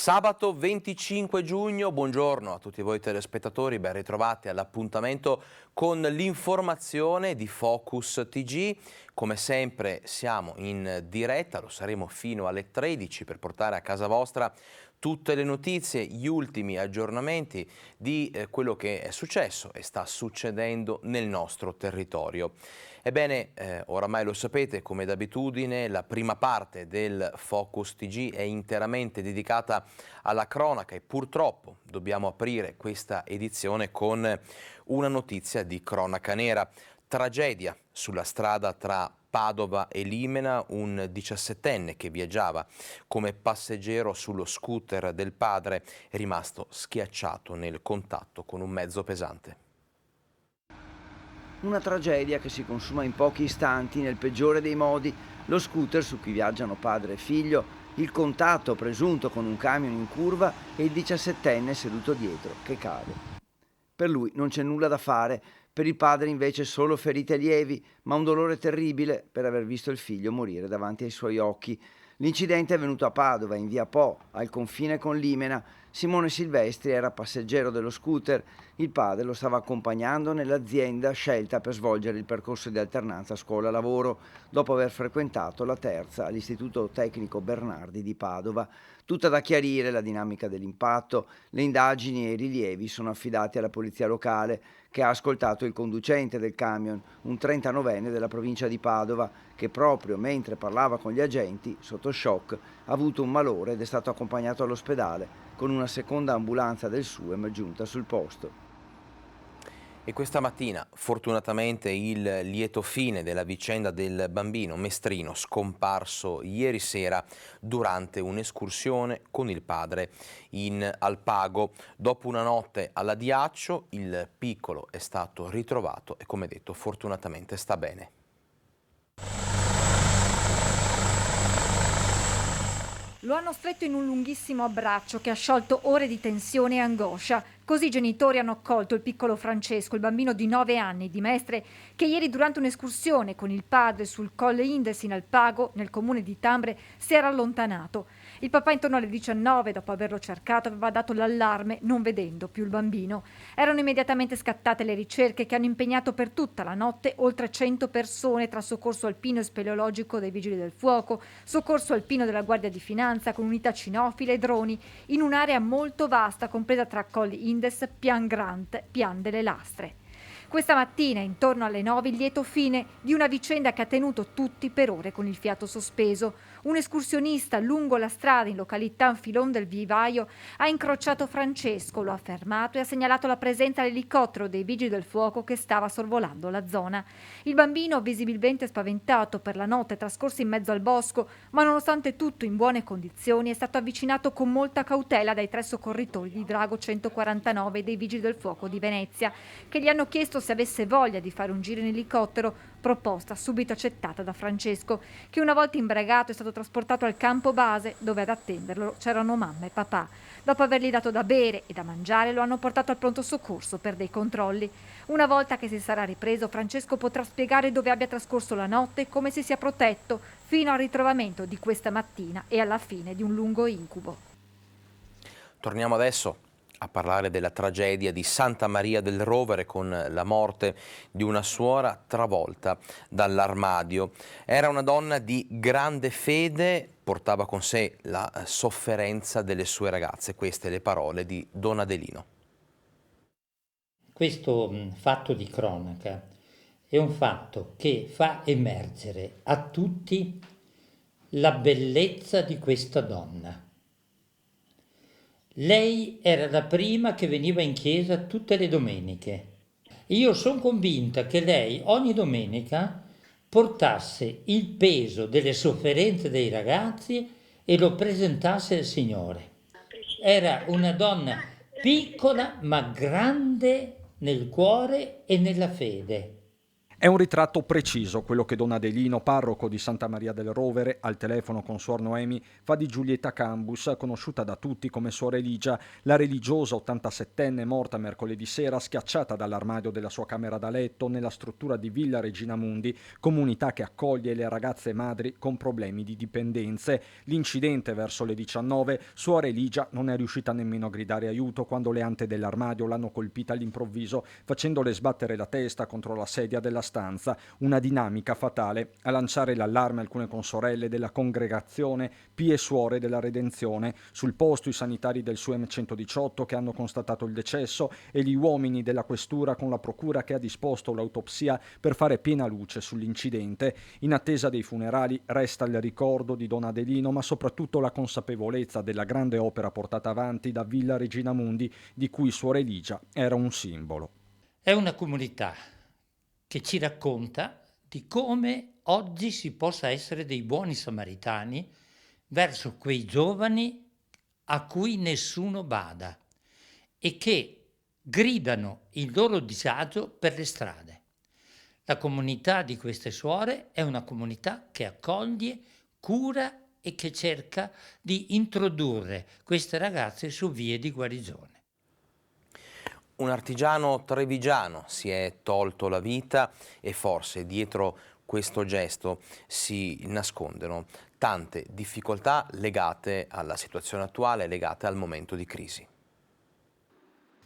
Sabato 25 giugno, buongiorno a tutti voi telespettatori, ben ritrovati all'appuntamento con l'informazione di Focus TG. Come sempre siamo in diretta, lo saremo fino alle 13 per portare a casa vostra tutte le notizie, gli ultimi aggiornamenti di quello che è successo e sta succedendo nel nostro territorio. Ebbene, oramai lo sapete, come d'abitudine, la prima parte del Focus TG è interamente dedicata alla cronaca e purtroppo dobbiamo aprire questa edizione con una notizia di cronaca nera. Tragedia sulla strada tra Padova e Limena, un 17enne che viaggiava come passeggero sullo scooter del padre è rimasto schiacciato nel contatto con un mezzo pesante. Una tragedia che si consuma in pochi istanti nel peggiore dei modi, lo scooter su cui viaggiano padre e figlio, il contatto presunto con un camion in curva e il 17enne seduto dietro che cade. Per lui non c'è nulla da fare, per il padre invece solo ferite lievi, ma un dolore terribile per aver visto il figlio morire davanti ai suoi occhi. L'incidente è avvenuto a Padova, in via Po, al confine con Limena. Simone Silvestri era passeggero dello scooter. Il padre lo stava accompagnando nell'azienda scelta per svolgere il percorso di alternanza scuola-lavoro, dopo aver frequentato la terza all'Istituto Tecnico Bernardi di Padova. Tutta da chiarire la dinamica dell'impatto. Le indagini e i rilievi sono affidati alla polizia locale, che ha ascoltato il conducente del camion, un 39enne della provincia di Padova, che proprio mentre parlava con gli agenti, sotto shock, ha avuto un malore ed è stato accompagnato all'ospedale con una seconda ambulanza del SUEM giunta sul posto. E questa mattina, fortunatamente, il lieto fine della vicenda del bambino Mestrino scomparso ieri sera durante un'escursione con il padre in Alpago. Dopo una notte all'Adiaccio, il piccolo è stato ritrovato e, come detto, fortunatamente sta bene. Lo hanno stretto in un lunghissimo abbraccio che ha sciolto ore di tensione e angoscia. Così i genitori hanno accolto il piccolo Francesco, il bambino di 9 anni di Mestre, che ieri durante un'escursione con il padre sul Colle Indes in Alpago, nel comune di Tambre, si era allontanato. Il papà intorno alle 19, dopo averlo cercato, aveva dato l'allarme non vedendo più il bambino. Erano immediatamente scattate le ricerche che hanno impegnato per tutta la notte oltre 100 persone tra soccorso alpino e speleologico dei Vigili del Fuoco, soccorso alpino della Guardia di Finanza con unità cinofile e droni in un'area molto vasta compresa tra Colli Indes, Pian Grant, Pian delle Lastre. Questa mattina, intorno alle 9, il lieto fine di una vicenda che ha tenuto tutti per ore con il fiato sospeso. Un escursionista lungo la strada in località Filon del Vivaio ha incrociato Francesco, lo ha fermato e ha segnalato la presenza dell'elicottero dei Vigili del Fuoco che stava sorvolando la zona. Il bambino, visibilmente spaventato per la notte trascorsa in mezzo al bosco, ma nonostante tutto in buone condizioni, è stato avvicinato con molta cautela dai 3 soccorritori di Drago 149 dei Vigili del Fuoco di Venezia, che gli hanno chiesto se avesse voglia di fare un giro in elicottero, proposta subito accettata da Francesco, che una volta imbragato è stato trasportato al campo base, dove ad attenderlo c'erano mamma e papà. Dopo avergli dato da bere e da mangiare, lo hanno portato al pronto soccorso per dei controlli. Una volta che si sarà ripreso, Francesco potrà spiegare dove abbia trascorso la notte e come si sia protetto fino al ritrovamento di questa mattina e alla fine di un lungo incubo. Torniamo adesso a parlare della tragedia di Santa Maria del Rovere con la morte di una suora travolta dall'armadio. Era una donna di grande fede, portava con sé la sofferenza delle sue ragazze. Queste le parole di Don Adelino. Questo fatto di cronaca è un fatto che fa emergere a tutti la bellezza di questa donna. Lei era la prima che veniva in chiesa tutte le domeniche. Io sono convinta che lei ogni domenica portasse il peso delle sofferenze dei ragazzi e lo presentasse al Signore. Era una donna piccola ma grande nel cuore e nella fede. È un ritratto preciso quello che Don Adelino, parroco di Santa Maria del Rovere, al telefono con Suor Noemi, fa di Giulietta Cambus, conosciuta da tutti come Suor Eligia, la religiosa 87enne morta mercoledì sera schiacciata dall'armadio della sua camera da letto nella struttura di Villa Regina Mundi, comunità che accoglie le ragazze madri con problemi di dipendenze. L'incidente verso le 19, Suor Eligia non è riuscita nemmeno a gridare aiuto quando le ante dell'armadio l'hanno colpita all'improvviso, facendole sbattere la testa contro la sedia della stanza, una dinamica fatale a lanciare l'allarme alcune consorelle della congregazione Pie Suore della Redenzione, sul posto i sanitari del SUEM 118 che hanno constatato il decesso e gli uomini della questura con la procura che ha disposto l'autopsia per fare piena luce sull'incidente. In attesa dei funerali resta il ricordo di Don Adelino, ma soprattutto la consapevolezza della grande opera portata avanti da Villa Regina Mundi, di cui Suor Eligia era un simbolo. È una comunità che ci racconta di come oggi si possa essere dei buoni samaritani verso quei giovani a cui nessuno bada e che gridano il loro disagio per le strade. La comunità di queste suore è una comunità che accoglie, cura e che cerca di introdurre queste ragazze su vie di guarigione. Un artigiano trevigiano si è tolto la vita e forse dietro questo gesto si nascondono tante difficoltà legate alla situazione attuale, legate al momento di crisi.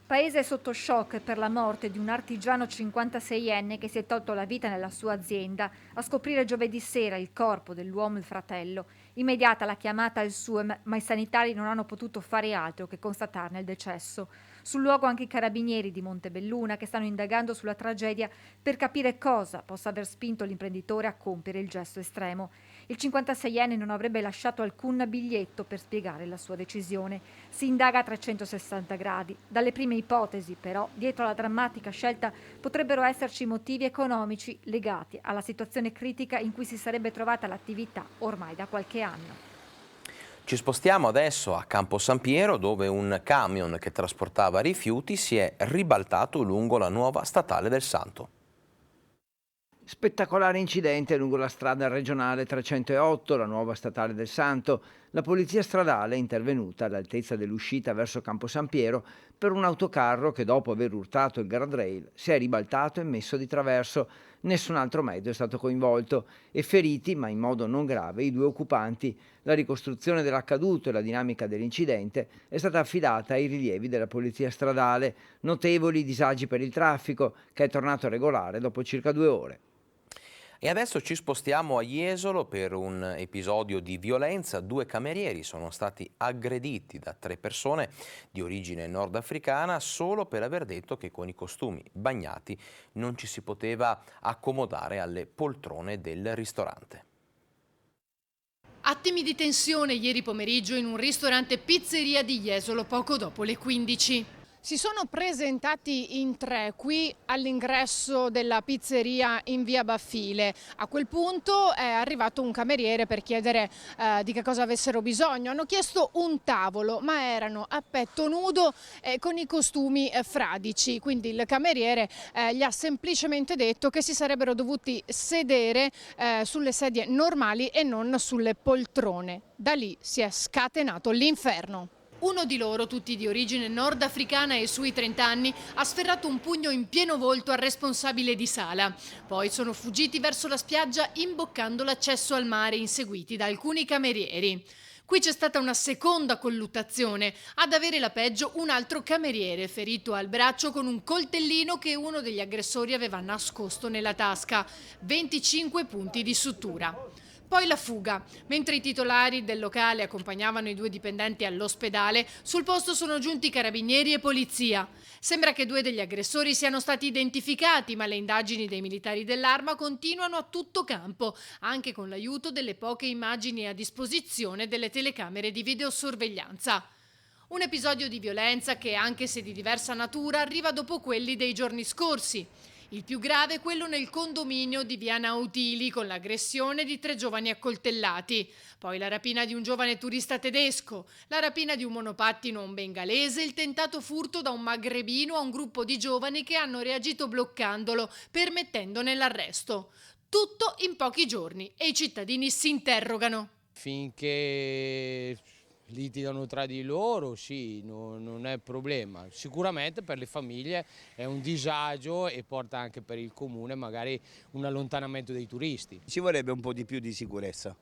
Paese sotto shock per la morte di un artigiano 56enne che si è tolto la vita nella sua azienda. A scoprire giovedì sera il corpo dell'uomo, il fratello. Immediata la chiamata al SUEM, ma i sanitari non hanno potuto fare altro che constatarne il decesso. Sul luogo anche i carabinieri di Montebelluna che stanno indagando sulla tragedia per capire cosa possa aver spinto l'imprenditore a compiere il gesto estremo. Il 56enne non avrebbe lasciato alcun biglietto per spiegare la sua decisione. Si indaga a 360 gradi. Dalle prime ipotesi, però, dietro alla drammatica scelta potrebbero esserci motivi economici legati alla situazione critica in cui si sarebbe trovata l'attività ormai da qualche anno. Ci spostiamo adesso a Campo San Piero, dove un camion che trasportava rifiuti si è ribaltato lungo la nuova statale del Santo. Spettacolare incidente lungo la strada regionale 308, la nuova statale del Santo. La polizia stradale è intervenuta all'altezza dell'uscita verso Campo San Piero per un autocarro che dopo aver urtato il guardrail si è ribaltato e messo di traverso. Nessun altro mezzo è stato coinvolto e feriti, ma in modo non grave, i due occupanti. La ricostruzione dell'accaduto e la dinamica dell'incidente è stata affidata ai rilievi della polizia stradale. Notevoli disagi per il traffico, che è tornato regolare dopo circa 2 ore. E adesso ci spostiamo a Jesolo per un episodio di violenza. 2 camerieri sono stati aggrediti da 3 persone di origine nordafricana solo per aver detto che con i costumi bagnati non ci si poteva accomodare alle poltrone del ristorante. Attimi di tensione ieri pomeriggio in un ristorante pizzeria di Jesolo poco dopo le 15. Si sono presentati in 3 qui all'ingresso della pizzeria in via Baffile. A quel punto è arrivato un cameriere per chiedere di che cosa avessero bisogno. Hanno chiesto un tavolo, ma erano a petto nudo con i costumi fradici. Quindi il cameriere gli ha semplicemente detto che si sarebbero dovuti sedere sulle sedie normali e non sulle poltrone. Da lì si è scatenato l'inferno. Uno di loro, tutti di origine nordafricana e sui 30 anni, ha sferrato un pugno in pieno volto al responsabile di sala. Poi sono fuggiti verso la spiaggia imboccando l'accesso al mare, inseguiti da alcuni camerieri. Qui c'è stata una seconda colluttazione. Ad avere la peggio un altro cameriere, ferito al braccio con un coltellino che uno degli aggressori aveva nascosto nella tasca. 25 punti di sutura. Poi la fuga. Mentre i titolari del locale accompagnavano i 2 dipendenti all'ospedale, sul posto sono giunti carabinieri e polizia. Sembra che 2 degli aggressori siano stati identificati, ma le indagini dei militari dell'Arma continuano a tutto campo, anche con l'aiuto delle poche immagini a disposizione delle telecamere di videosorveglianza. Un episodio di violenza che, anche se di diversa natura, arriva dopo quelli dei giorni scorsi. Il più grave è quello nel condominio di Via Nautili, con l'aggressione di 3 giovani accoltellati. Poi la rapina di un giovane turista tedesco, la rapina di un monopattino a un bengalese, il tentato furto da un magrebino a un gruppo di giovani che hanno reagito bloccandolo, permettendone l'arresto. Tutto in pochi giorni e i cittadini si interrogano. Finché litigano tra di loro, sì, non è problema. Sicuramente per le famiglie è un disagio e porta anche per il comune magari un allontanamento dei turisti. Ci vorrebbe un po' di più di sicurezza.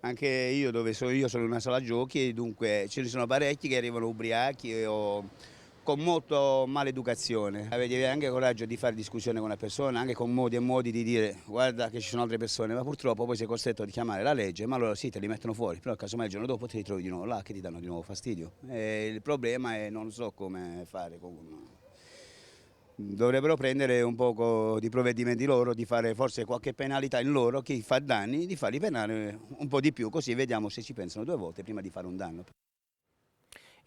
Anche io dove sono io sono in una sala giochi e dunque ce ne sono parecchi che arrivano ubriachi o con molto maleducazione. Avete anche coraggio di fare discussione con una persona, anche con modi e modi di dire guarda che ci sono altre persone, ma purtroppo poi sei costretto a chiamare la legge, ma allora sì, te li mettono fuori, però casomai il giorno dopo ti ritrovi di nuovo là che ti danno di nuovo fastidio. E il problema è non so come fare. Dovrebbero prendere un po' di provvedimenti loro, di fare forse qualche penalità in loro, chi fa danni, di farli penare un po' di più, così vediamo se ci pensano 2 volte prima di fare un danno.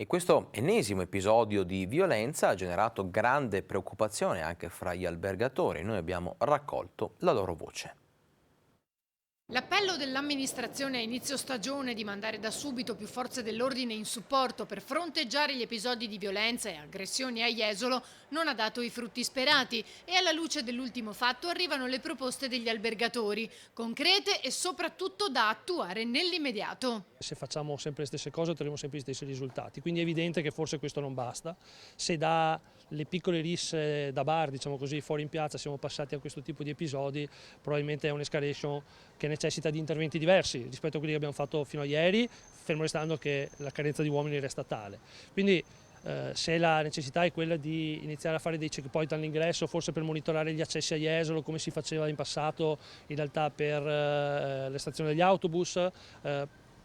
E questo ennesimo episodio di violenza ha generato grande preoccupazione anche fra gli albergatori. Noi abbiamo raccolto la loro voce. L'appello dell'amministrazione a inizio stagione di mandare da subito più forze dell'ordine in supporto per fronteggiare gli episodi di violenza e aggressioni a Jesolo non ha dato i frutti sperati e alla luce dell'ultimo fatto arrivano le proposte degli albergatori, concrete e soprattutto da attuare nell'immediato. Se facciamo sempre le stesse cose otterremo sempre gli stessi risultati, quindi è evidente che forse questo non basta. Se dalle piccole risse da bar, diciamo così, fuori in piazza siamo passati a questo tipo di episodi, probabilmente è un'escalation che necessita di interventi diversi rispetto a quelli che abbiamo fatto fino a ieri, fermo restando che la carenza di uomini resta tale. Quindi se la necessità è quella di iniziare a fare dei checkpoint all'ingresso, forse per monitorare gli accessi a Jesolo come si faceva in passato in realtà per le stazioni degli autobus,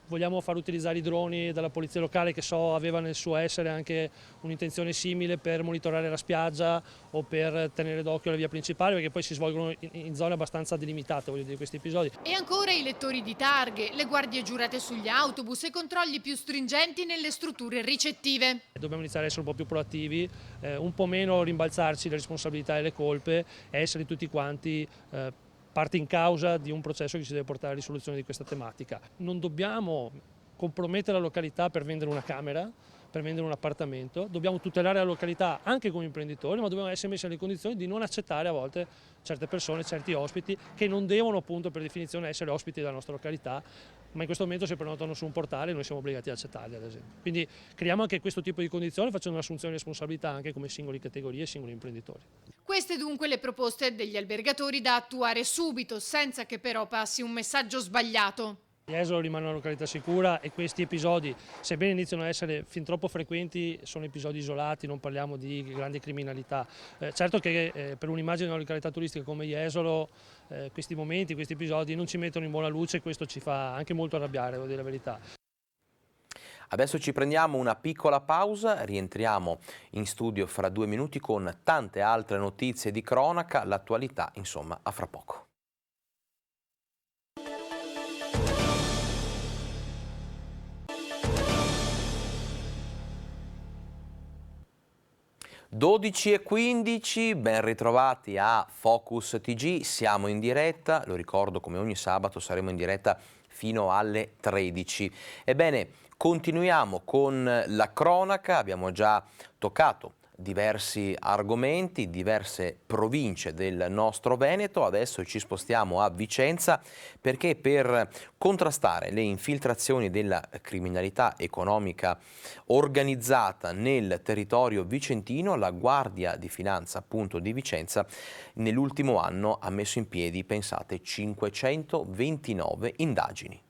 vogliamo far utilizzare i droni dalla polizia locale che so aveva nel suo essere anche un'intenzione simile per monitorare la spiaggia o per tenere d'occhio la via principale, perché poi si svolgono in zone abbastanza delimitate, voglio dire, questi episodi. E ancora i lettori di targhe, le guardie giurate sugli autobus e controlli più stringenti nelle strutture ricettive. Dobbiamo iniziare a essere un po' più proattivi, un po' meno rimbalzarci le responsabilità e le colpe e essere tutti quanti parte in causa di un processo che ci deve portare alla risoluzione di questa tematica. Non dobbiamo compromettere la località per vendere una camera, per vendere un appartamento, dobbiamo tutelare la località anche come imprenditori, ma dobbiamo essere messi nelle condizioni di non accettare a volte certe persone, certi ospiti che non devono appunto per definizione essere ospiti della nostra località, ma in questo momento si prenotano su un portale e noi siamo obbligati ad accettarli ad esempio. Quindi creiamo anche questo tipo di condizioni facendo un'assunzione di responsabilità anche come singoli categorie e singoli imprenditori. Queste dunque le proposte degli albergatori da attuare subito, senza che però passi un messaggio sbagliato. Jesolo rimane una località sicura e questi episodi, sebbene iniziano a essere fin troppo frequenti, sono episodi isolati, non parliamo di grande criminalità. Certo che per un'immagine di una località turistica come Jesolo questi momenti, questi episodi non ci mettono in buona luce e questo ci fa anche molto arrabbiare, devo dire la verità. Adesso ci prendiamo una piccola pausa, rientriamo in studio fra 2 minuti con tante altre notizie di cronaca, l'attualità insomma a fra poco. (12:15), ben ritrovati a Focus TG, siamo in diretta, lo ricordo come ogni sabato saremo in diretta fino alle 13. Ebbene, continuiamo con la cronaca, abbiamo già toccato diversi argomenti, diverse province del nostro Veneto. Adesso ci spostiamo a Vicenza perché per contrastare le infiltrazioni della criminalità economica organizzata nel territorio vicentino, la Guardia di Finanza appunto di Vicenza nell'ultimo anno ha messo in piedi, pensate, 529 indagini.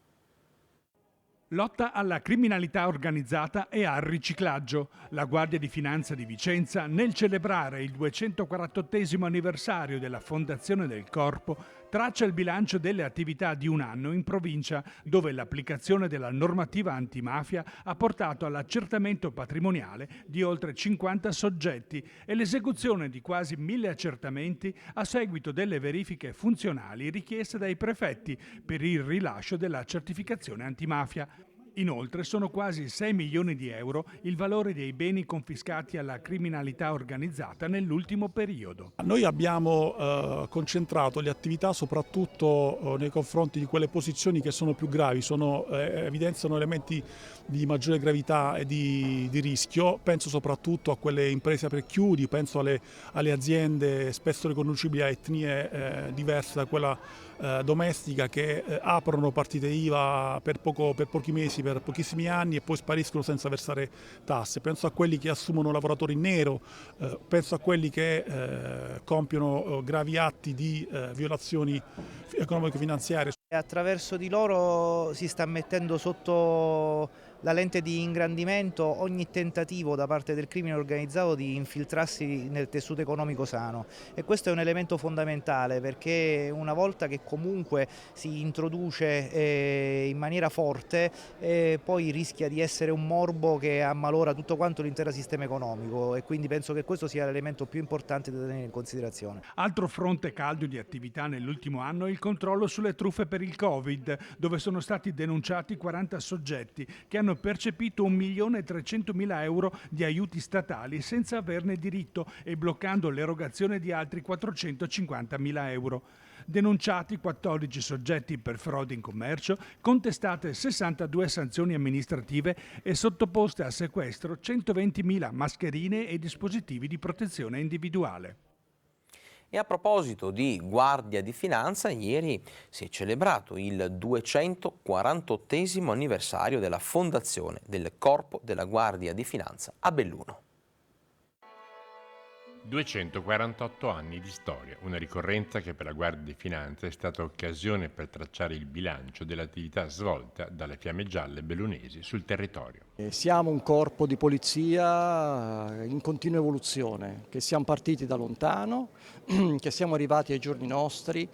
Lotta alla criminalità organizzata e al riciclaggio. La Guardia di Finanza di Vicenza, nel celebrare il 248° anniversario della fondazione del Corpo, traccia il bilancio delle attività di un anno in provincia, dove l'applicazione della normativa antimafia ha portato all'accertamento patrimoniale di oltre 50 soggetti e l'esecuzione di quasi 1000 accertamenti a seguito delle verifiche funzionali richieste dai prefetti per il rilascio della certificazione antimafia. Inoltre sono quasi 6 milioni di euro il valore dei beni confiscati alla criminalità organizzata nell'ultimo periodo. Noi abbiamo concentrato le attività soprattutto nei confronti di quelle posizioni che sono più gravi, evidenziano elementi di maggiore gravità e di rischio. Penso soprattutto a quelle imprese per chiudi, penso alle aziende spesso riconducibili a etnie diverse da quella domestica che aprono partite IVA per pochi mesi, per pochissimi anni e poi spariscono senza versare tasse. Penso a quelli che assumono lavoratori in nero, penso a quelli che compiono gravi atti di violazioni economico-finanziarie. Attraverso di loro si sta mettendo sotto la lente di ingrandimento ogni tentativo da parte del crimine organizzato di infiltrarsi nel tessuto economico sano, e questo è un elemento fondamentale, perché una volta che comunque si introduce in maniera forte poi rischia di essere un morbo che ammalora tutto quanto l'intero sistema economico, e quindi penso che questo sia l'elemento più importante da tenere in considerazione. Altro fronte caldo di attività nell'ultimo anno è il controllo sulle truffe per il Covid, dove sono stati denunciati 40 soggetti che hanno percepito 1.300.000 euro di aiuti statali senza averne diritto e bloccando l'erogazione di altri 450.000 euro. Denunciati 14 soggetti per frode in commercio, contestate 62 sanzioni amministrative e sottoposte a sequestro 120.000 mascherine e dispositivi di protezione individuale. E a proposito di Guardia di Finanza, ieri si è celebrato il 248esimo anniversario della fondazione del Corpo della Guardia di Finanza a Belluno. 248 anni di storia, una ricorrenza che per la Guardia di Finanza è stata occasione per tracciare il bilancio dell'attività svolta dalle Fiamme Gialle bellunesi sul territorio. Siamo un corpo di polizia in continua evoluzione, che siamo partiti da lontano, che siamo arrivati ai giorni nostri.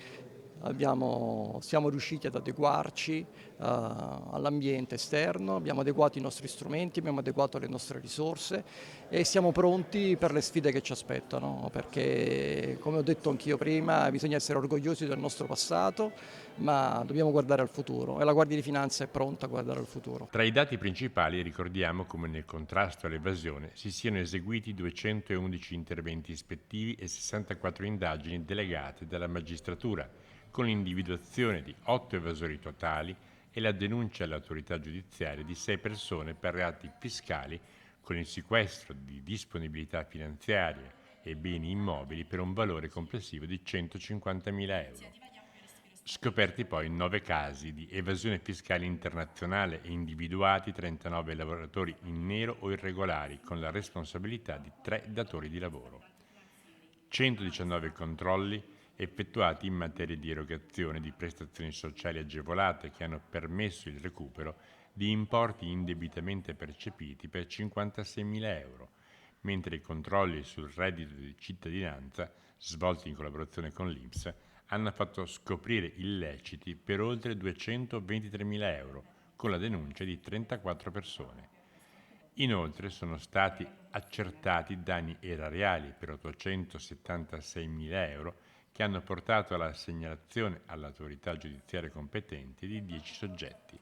Siamo riusciti ad adeguarci all'ambiente esterno, abbiamo adeguato i nostri strumenti, abbiamo adeguato le nostre risorse e siamo pronti per le sfide che ci aspettano, perché come ho detto anch'io prima bisogna essere orgogliosi del nostro passato, ma dobbiamo guardare al futuro e la Guardia di Finanza è pronta a guardare al futuro. Tra i dati principali ricordiamo come nel contrasto all'evasione si siano eseguiti 211 interventi ispettivi e 64 indagini delegate dalla magistratura, con l'individuazione di 8 evasori totali e la denuncia all'autorità giudiziaria di 6 persone per reati fiscali, con il sequestro di disponibilità finanziarie e beni immobili per un valore complessivo di 150.000 euro. Scoperti poi 9 casi di evasione fiscale internazionale e individuati 39 lavoratori in nero o irregolari con la responsabilità di 3 datori di lavoro. 119 controlli effettuati in materia di erogazione di prestazioni sociali agevolate che hanno permesso il recupero di importi indebitamente percepiti per 56.000 euro, mentre i controlli sul reddito di cittadinanza, svolti in collaborazione con l'INPS, hanno fatto scoprire illeciti per oltre 223.000 euro, con la denuncia di 34 persone. Inoltre sono stati accertati danni erariali per 876.000 euro, che hanno portato alla segnalazione all'autorità giudiziaria competente di 10 soggetti.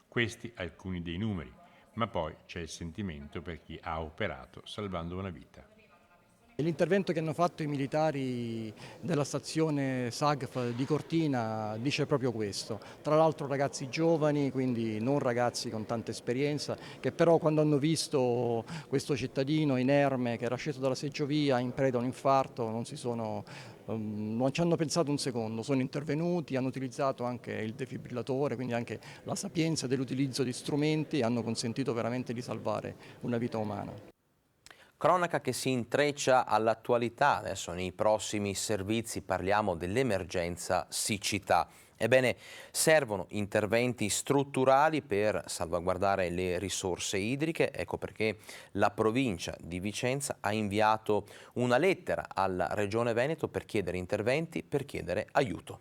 Questi alcuni dei numeri, ma poi c'è il sentimento per chi ha operato salvando una vita. L'intervento che hanno fatto i militari della stazione SAGF di Cortina dice proprio questo. Tra l'altro ragazzi giovani, quindi non ragazzi con tanta esperienza, che però quando hanno visto questo cittadino inerme che era sceso dalla seggiovia in preda a un infarto non ci hanno pensato un secondo, sono intervenuti, hanno utilizzato anche il defibrillatore, quindi anche la sapienza dell'utilizzo di strumenti hanno consentito veramente di salvare una vita umana. Cronaca che si intreccia all'attualità. Adesso nei prossimi servizi parliamo dell'emergenza siccità. Ebbene, servono interventi strutturali per salvaguardare le risorse idriche. Ecco perché la provincia di Vicenza ha inviato una lettera alla Regione Veneto per chiedere interventi, per chiedere aiuto.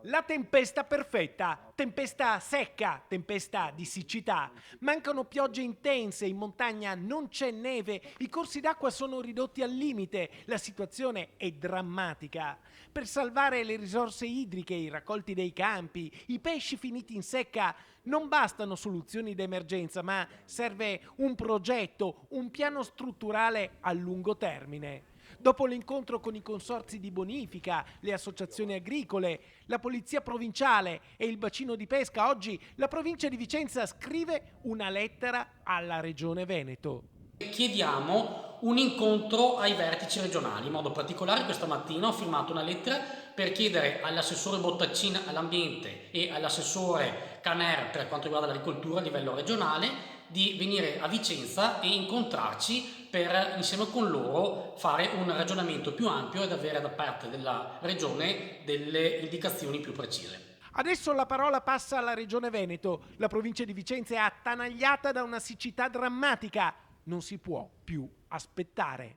La tempesta perfetta, tempesta secca, tempesta di siccità. Mancano piogge intense, in montagna non c'è neve, i corsi d'acqua sono ridotti al limite, la situazione è drammatica. Per salvare le risorse idriche, i raccolti dei campi, i pesci finiti in secca, non bastano soluzioni d'emergenza, ma serve un progetto, un piano strutturale a lungo termine. Dopo l'incontro con i consorzi di bonifica, le associazioni agricole, la polizia provinciale e il bacino di pesca, oggi la provincia di Vicenza scrive una lettera alla Regione Veneto. Chiediamo un incontro ai vertici regionali, in modo particolare questa mattina ho firmato una lettera per chiedere all'assessore Bottaccin all'ambiente e all'assessore Caner per quanto riguarda l'agricoltura a livello regionale di venire a Vicenza e incontrarci per insieme con loro fare un ragionamento più ampio ed avere da parte della regione delle indicazioni più precise. Adesso la parola passa alla Regione Veneto. La provincia di Vicenza è attanagliata da una siccità drammatica. Non si può più aspettare.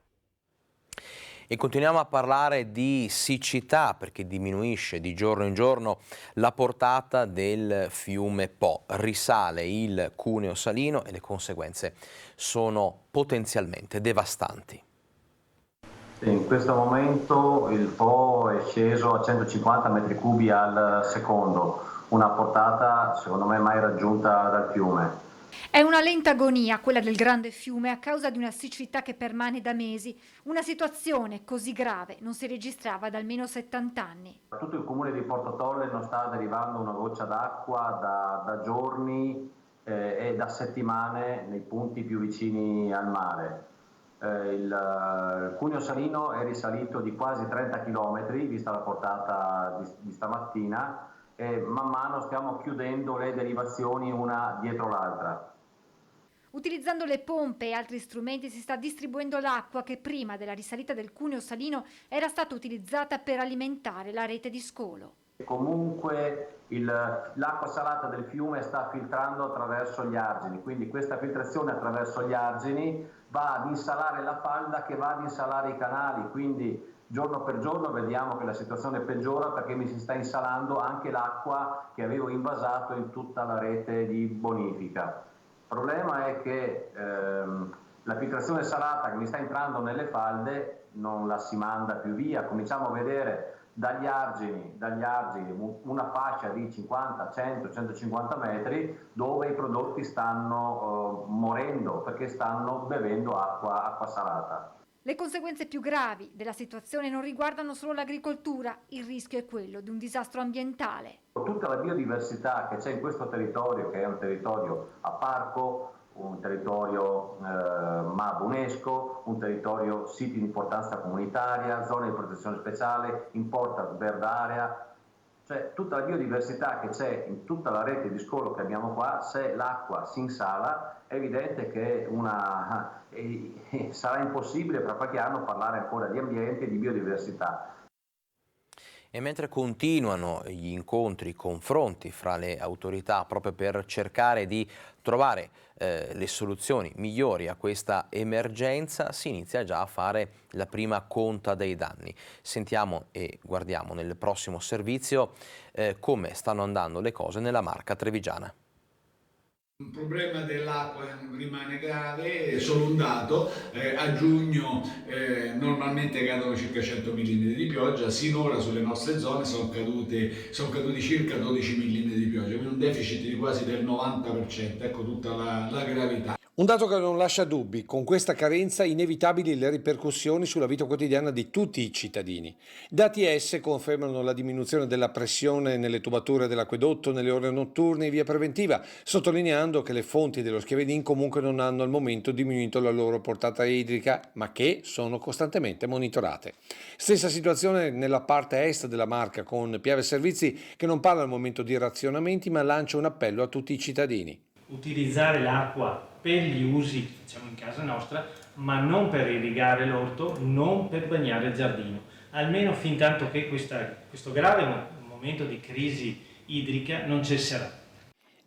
E continuiamo a parlare di siccità perché diminuisce di giorno in giorno la portata del fiume Po. Risale il cuneo salino e le conseguenze sono potenzialmente devastanti. In questo momento il Po è sceso a 150 metri cubi al secondo, una portata secondo me mai raggiunta dal fiume. È una lenta agonia quella del grande fiume a causa di una siccità che permane da mesi. Una situazione così grave non si registrava da almeno 70 anni. Tutto il comune di Porto Tolle non sta derivando una goccia d'acqua da giorni e da settimane nei punti più vicini al mare. Il cuneo salino è risalito di quasi 30 km, vista la portata di stamattina, e man mano stiamo chiudendo le derivazioni una dietro l'altra. Utilizzando le pompe e altri strumenti si sta distribuendo l'acqua che prima della risalita del cuneo salino era stata utilizzata per alimentare la rete di scolo. Comunque l'acqua salata del fiume sta filtrando attraverso gli argini, quindi questa filtrazione attraverso gli argini va ad insalare la falda che va ad insalare i canali, quindi giorno per giorno vediamo che la situazione peggiora perché mi si sta insalando anche l'acqua che avevo invasato in tutta la rete di bonifica. Il problema è che la filtrazione salata che mi sta entrando nelle falde non la si manda più via, cominciamo a vedere dagli argini una fascia di 50, 100, 150 metri dove i prodotti stanno morendo perché stanno bevendo acqua salata. Le conseguenze più gravi della situazione non riguardano solo l'agricoltura, il rischio è quello di un disastro ambientale. Tutta la biodiversità che c'è in questo territorio, che è un territorio a parco, un territorio MAB UNESCO, un territorio siti di importanza comunitaria, zone di protezione speciale, Important Bird Area, cioè tutta la biodiversità che c'è in tutta la rete di scolo che abbiamo qua, se l'acqua si insala è evidente che sarà impossibile fra qualche anno parlare ancora di ambiente e di biodiversità. E mentre continuano gli incontri, i confronti fra le autorità proprio per cercare di trovare le soluzioni migliori a questa emergenza, si inizia già a fare la prima conta dei danni. Sentiamo e guardiamo nel prossimo servizio come stanno andando le cose nella Marca trevigiana. Il problema dell'acqua rimane grave, è solo un dato, a giugno normalmente cadono circa 100 mm di pioggia, sinora sulle nostre zone sono caduti circa 12 mm di pioggia, quindi un deficit di quasi del 90%, ecco tutta la gravità. Un dato che non lascia dubbi, con questa carenza inevitabili le ripercussioni sulla vita quotidiana di tutti i cittadini. Dati ATS confermano la diminuzione della pressione nelle tubature dell'acquedotto nelle ore notturne in via preventiva, sottolineando che le fonti dello Schiavedin comunque non hanno al momento diminuito la loro portata idrica, ma che sono costantemente monitorate. Stessa situazione nella parte est della Marca, con Piave Servizi che non parla al momento di razionamenti ma lancia un appello a tutti i cittadini. Utilizzare l'acqua per gli usi che facciamo in casa nostra, ma non per irrigare l'orto, non per bagnare il giardino, almeno fin tanto che questo grave momento di crisi idrica non cesserà.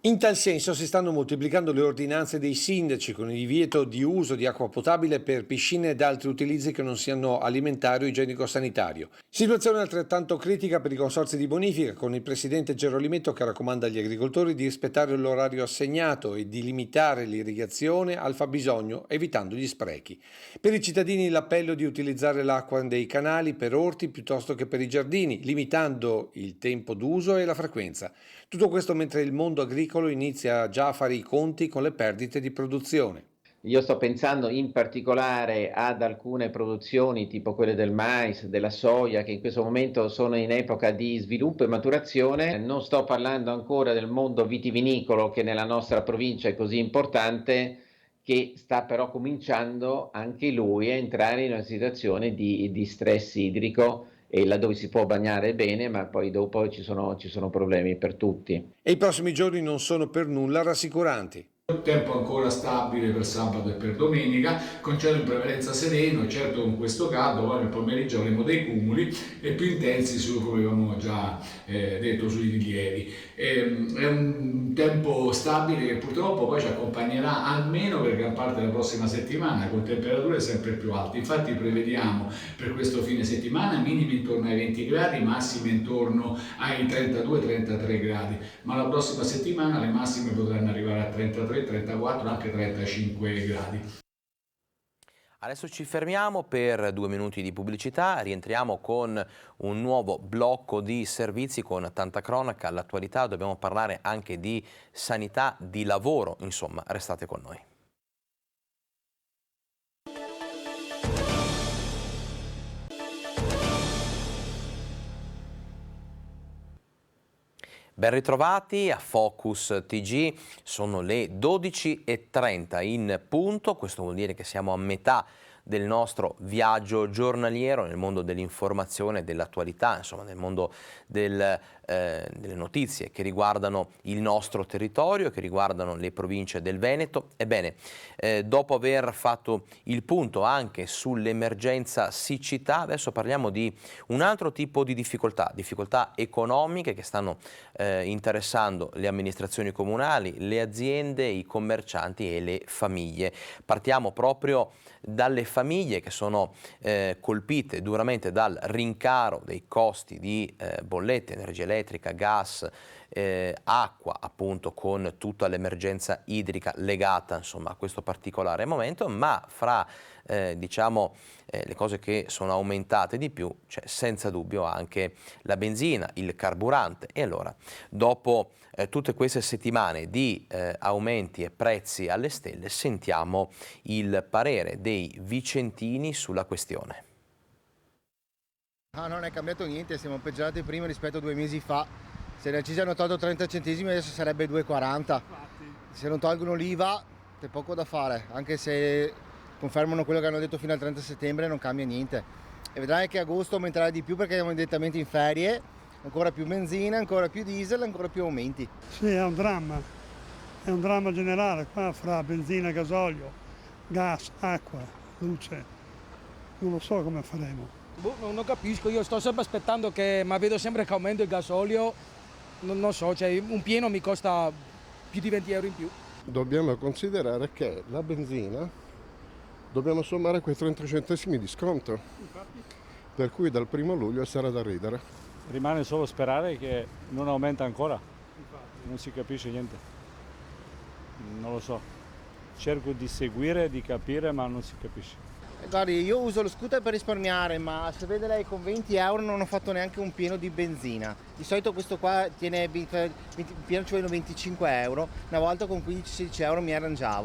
In tal senso si stanno moltiplicando le ordinanze dei sindaci con il divieto di uso di acqua potabile per piscine ed altri utilizzi che non siano alimentari o igienico-sanitario. Situazione altrettanto critica per i consorzi di bonifica, con il presidente Gerolimetto che raccomanda agli agricoltori di rispettare l'orario assegnato e di limitare l'irrigazione al fabbisogno, evitando gli sprechi. Per i cittadini l'appello di utilizzare l'acqua dei canali per orti piuttosto che per i giardini, limitando il tempo d'uso e la frequenza. Tutto questo mentre il mondo agricolo inizia già a fare i conti con le perdite di produzione. Io sto pensando in particolare ad alcune produzioni tipo quelle del mais, della soia, che in questo momento sono in epoca di sviluppo e maturazione. Non sto parlando ancora del mondo vitivinicolo, che nella nostra provincia è così importante, che sta però cominciando anche lui a entrare in una situazione di stress idrico, e laddove si può bagnare bene, ma poi dopo ci sono problemi per tutti. E i prossimi giorni non sono per nulla rassicuranti. Tempo ancora stabile per sabato e per domenica, con cielo in prevalenza sereno, certo con questo caldo, poi nel pomeriggio avremo dei cumuli e più intensi come avevamo già detto sui rilievi. È un tempo stabile che purtroppo poi ci accompagnerà almeno per gran parte della prossima settimana, con temperature sempre più alte. Infatti prevediamo per questo fine settimana minimi intorno ai 20 gradi, massimi intorno ai 32-33 gradi, ma la prossima settimana le massime potranno arrivare a 33, 34, anche 35 gradi. Adesso ci fermiamo per 2 minuti di pubblicità, rientriamo con un nuovo blocco di servizi con tanta cronaca, all'attualità, dobbiamo parlare anche di sanità, di lavoro, insomma, restate con noi. Ben ritrovati a Focus TG, sono le 12:30 in punto, questo vuol dire che siamo a metà del nostro viaggio giornaliero nel mondo dell'informazione, dell'attualità, insomma nel mondo delle notizie che riguardano il nostro territorio, che riguardano le province del Veneto. Ebbene, dopo aver fatto il punto anche sull'emergenza siccità, adesso parliamo di un altro tipo di difficoltà economiche che stanno interessando le amministrazioni comunali, le aziende, i commercianti e le famiglie. Partiamo proprio dalle famiglie che sono colpite duramente dal rincaro dei costi di bollette, energia elettrica, gas, acqua, appunto con tutta l'emergenza idrica legata insomma a questo particolare momento, ma fra le cose che sono aumentate di più c'è senza dubbio anche la benzina, il carburante. E allora, dopo tutte queste settimane di aumenti e prezzi alle stelle, sentiamo il parere dei vicentini sulla questione. Non è cambiato niente, siamo peggiorati prima rispetto a 2 mesi fa. Se le accise hanno tolto 30 centesimi adesso sarebbe 2,40. Se non tolgono l'IVA c'è poco da fare, anche se confermano quello che hanno detto fino al 30 settembre non cambia niente. E vedrai che agosto aumenterà di più perché siamo direttamente in ferie, ancora più benzina, ancora più diesel, ancora più aumenti. Sì, è un dramma generale qua fra benzina, gasolio, gas, acqua, luce. Non lo so come faremo. Non capisco, io sto sempre aspettando ma vedo sempre che aumenta il gasolio, non so, cioè un pieno mi costa più di 20 euro in più. Dobbiamo considerare che la benzina dobbiamo sommare quei 30 centesimi di sconto, per cui dal 1° luglio sarà da ridere. Rimane solo sperare che non aumenta ancora, non si capisce niente, non lo so, cerco di seguire, di capire, ma non si capisce. Guardi, io uso lo scooter per risparmiare, ma se vede lei con 20 euro non ho fatto neanche un pieno di benzina. Di solito questo qua tiene pieno, ci vogliono 25 euro, una volta con 15-16 euro mi arrangiavo.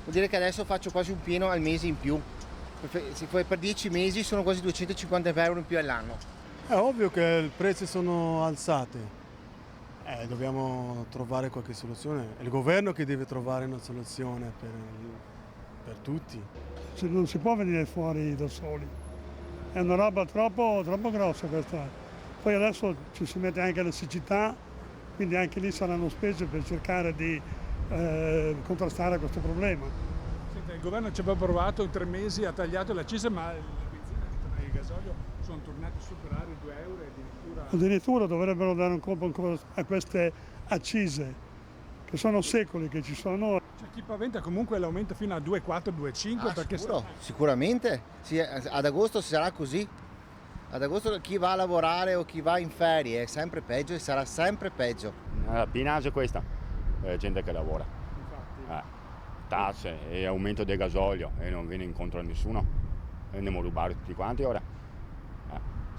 Vuol dire che adesso faccio quasi un pieno al mese in più. Se poi per 10 mesi sono quasi 250 euro in più all'anno. È ovvio che i prezzi sono alzati, dobbiamo trovare qualche soluzione. È il governo che deve trovare una soluzione per tutti. Non si può venire fuori da soli, è una roba troppo grossa questa. Poi adesso ci si mette anche la siccità, quindi anche lì saranno spese per cercare di contrastare questo problema. Senta, il governo ci aveva provato in 3 mesi, ha tagliato l'accisa, ma la benzina e il gasolio sono tornati a superare i 2 euro e addirittura dovrebbero dare un colpo ancora a queste accise che sono secoli che ci sono. C'è chi paventa comunque l'aumento fino a 2,4, 2,5 perché Sicuramente, sì, ad agosto sarà così. Ad agosto chi va a lavorare o chi va in ferie è sempre peggio e sarà sempre peggio. La pinage è questa, gente che lavora. Tasse e aumento del gasolio e non viene incontro a nessuno. E andiamo a rubare tutti quanti ora.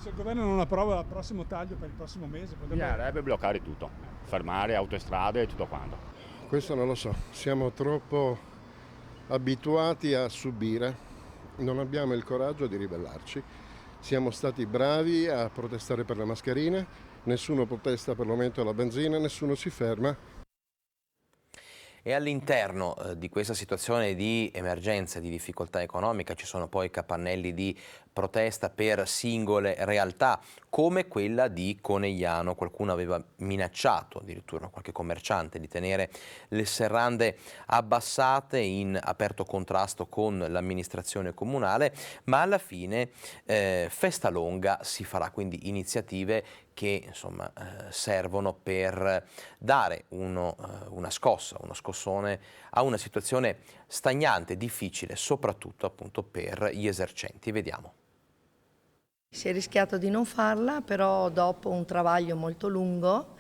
se il governo non approva il prossimo taglio per il prossimo mese bisognerebbe bloccare tutto, fermare autostrade e tutto quanto. Questo non lo so, siamo troppo abituati a subire, non abbiamo il coraggio di ribellarci. Siamo stati bravi a protestare per le mascherine, nessuno protesta per l'aumento della benzina, nessuno si ferma. E all'interno di questa situazione di emergenza e di difficoltà economica ci sono poi capannelli di protesta per singole realtà, come quella di Conegliano. Qualcuno aveva minacciato, addirittura qualche commerciante, di tenere le serrande abbassate in aperto contrasto con l'amministrazione comunale, ma alla fine Festa Longa si farà, quindi iniziative che insomma servono per dare una scossa, uno scossone a una situazione stagnante, difficile, soprattutto appunto per gli esercenti. Vediamo. Si è rischiato di non farla, però dopo un travaglio molto lungo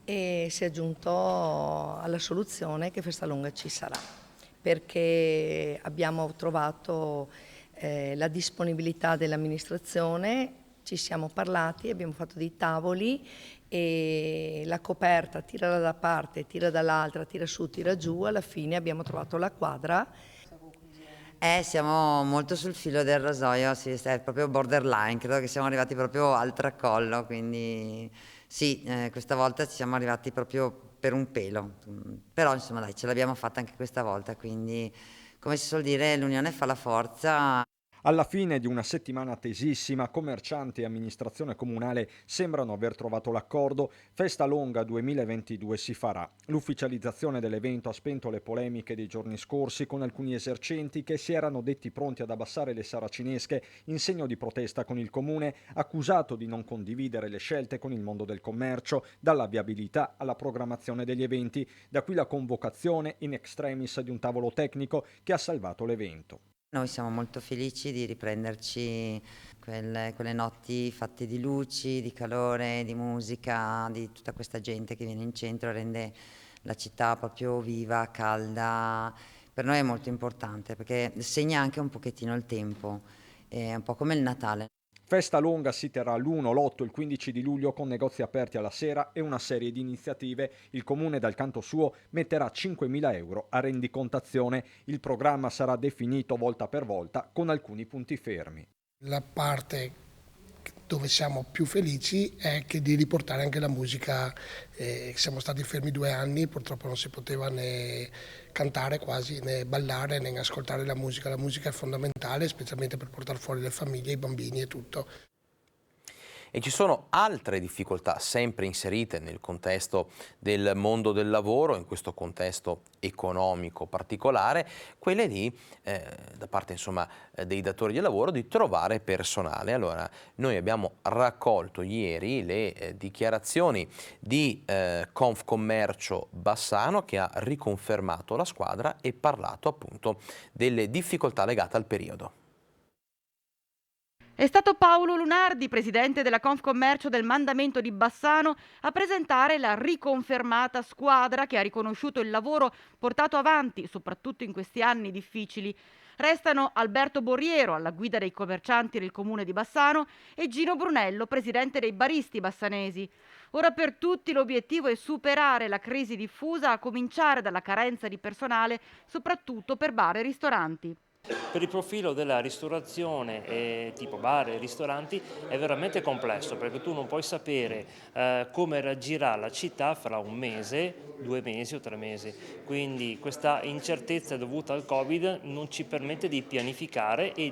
si è giunto alla soluzione che Festa Longa ci sarà, perché abbiamo trovato la disponibilità dell'amministrazione. Ci siamo parlati, abbiamo fatto dei tavoli e la coperta tira da parte, tira dall'altra, tira su, tira giù, alla fine abbiamo trovato la quadra. Siamo molto sul filo del rasoio, sì, è proprio borderline, credo che siamo arrivati proprio al tracollo, quindi sì, questa volta ci siamo arrivati proprio per un pelo, però insomma dai, ce l'abbiamo fatta anche questa volta, quindi come si suol dire, l'unione fa la forza. Alla fine di una settimana tesissima, commercianti e amministrazione comunale sembrano aver trovato l'accordo. Festa Longa 2022 si farà. L'ufficializzazione dell'evento ha spento le polemiche dei giorni scorsi con alcuni esercenti che si erano detti pronti ad abbassare le saracinesche in segno di protesta con il comune, accusato di non condividere le scelte con il mondo del commercio, dalla viabilità alla programmazione degli eventi. Da qui la convocazione in extremis di un tavolo tecnico che ha salvato l'evento. Noi siamo molto felici di riprenderci quelle notti fatte di luci, di calore, di musica, di tutta questa gente che viene in centro e rende la città proprio viva, calda. Per noi è molto importante perché segna anche un pochettino il tempo, è un po' come il Natale. Festa Longa si terrà l'1, l'8 e il 15 di luglio con negozi aperti alla sera e una serie di iniziative. Il comune dal canto suo metterà 5.000 euro a rendicontazione. Il programma sarà definito volta per volta con alcuni punti fermi. La parte dove siamo più felici è che di riportare anche la musica. Siamo stati fermi 2 anni, purtroppo non si poteva né cantare quasi, né ballare, né ascoltare la musica. La musica è fondamentale, specialmente per portare fuori le famiglie, i bambini e tutto. E ci sono altre difficoltà sempre inserite nel contesto del mondo del lavoro, in questo contesto economico particolare, quelle da parte insomma dei datori di lavoro, di trovare personale. Allora, noi abbiamo raccolto ieri le dichiarazioni di Confcommercio Bassano, che ha riconfermato la squadra e parlato appunto delle difficoltà legate al periodo. È stato Paolo Lunardi, presidente della Confcommercio del Mandamento di Bassano, a presentare la riconfermata squadra che ha riconosciuto il lavoro portato avanti, soprattutto in questi anni difficili. Restano Alberto Borriero, alla guida dei commercianti del comune di Bassano, e Gino Brunello, presidente dei baristi bassanesi. Ora per tutti l'obiettivo è superare la crisi diffusa, a cominciare dalla carenza di personale, soprattutto per bar e ristoranti. Per il profilo della ristorazione tipo bar e ristoranti è veramente complesso, perché tu non puoi sapere come reagirà la città fra un mese, 2 mesi o 3 mesi. Quindi questa incertezza dovuta al Covid non ci permette di pianificare e